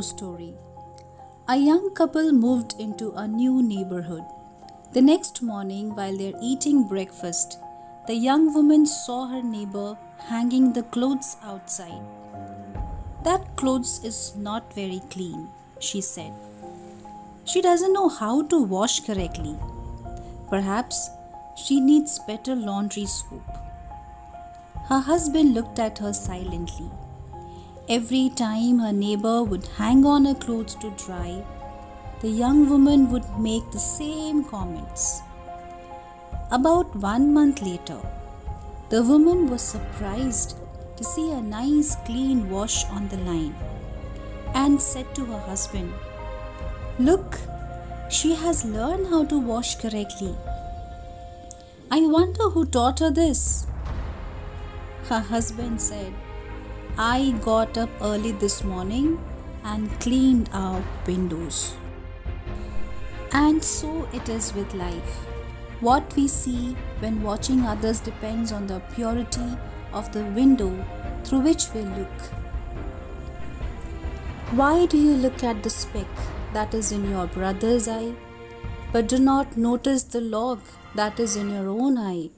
story. A young couple moved into a new neighborhood. The next morning, while they're eating breakfast, the young woman saw her neighbor hanging the clothes outside. "That clothes is not very clean," she said. "She doesn't know how to wash correctly. Perhaps she needs better laundry scoop." Her husband looked at her silently. Every time her neighbor would hang on her clothes to dry, the young woman would make the same comments. About 1 month later, the woman was surprised to see a nice clean wash on the line and said to her husband, "Look, she has learned how to wash correctly. I wonder who taught her this." Her husband said, "I got up early this morning and cleaned our windows." And so it is with life. What we see when watching others depends on the purity of the window through which we look. Why do you look at the speck that is in your brother's eye, but do not notice the log that is in your own eye?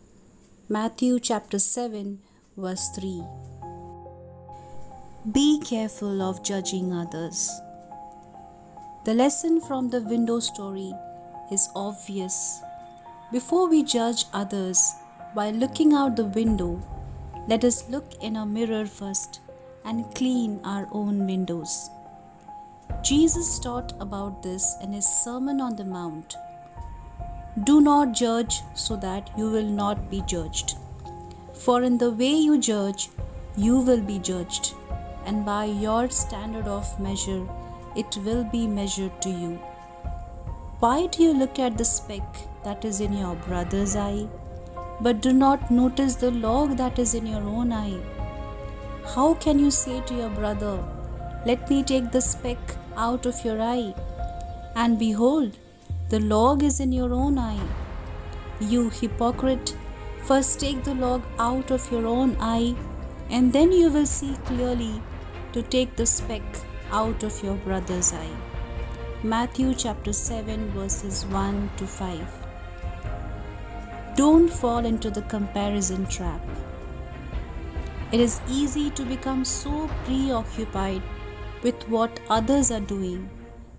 Matthew chapter 7 verse 3. Be careful of judging others. The lesson from the window story is obvious. Before we judge others by looking out the window, let us look in a mirror first and clean our own windows. Jesus taught about this in his Sermon on the Mount. Do not judge so that you will not be judged. For in the way you judge, you will be judged, and by your standard of measure, it will be measured to you. Why do you look at the speck that is in your brother's eye, but do not notice the log that is in your own eye? How can you say to your brother, "Let me take the speck out of your eye," and behold, the log is in your own eye? You hypocrite, first take the log out of your own eye, and then you will see clearly to take the speck out of your brother's eye. Matthew chapter 7 verses 1 to 5. Don't fall into the comparison trap. It is easy to become so preoccupied with what others are doing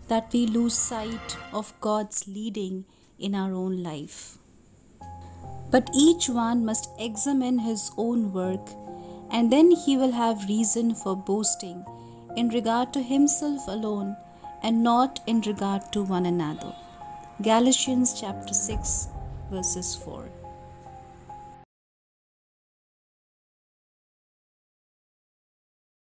that we lose sight of God's leading in our own life. But each one must examine his own work, and then he will have reason for boasting in regard to himself alone and not in regard to one another. Galatians chapter 6 verses 4.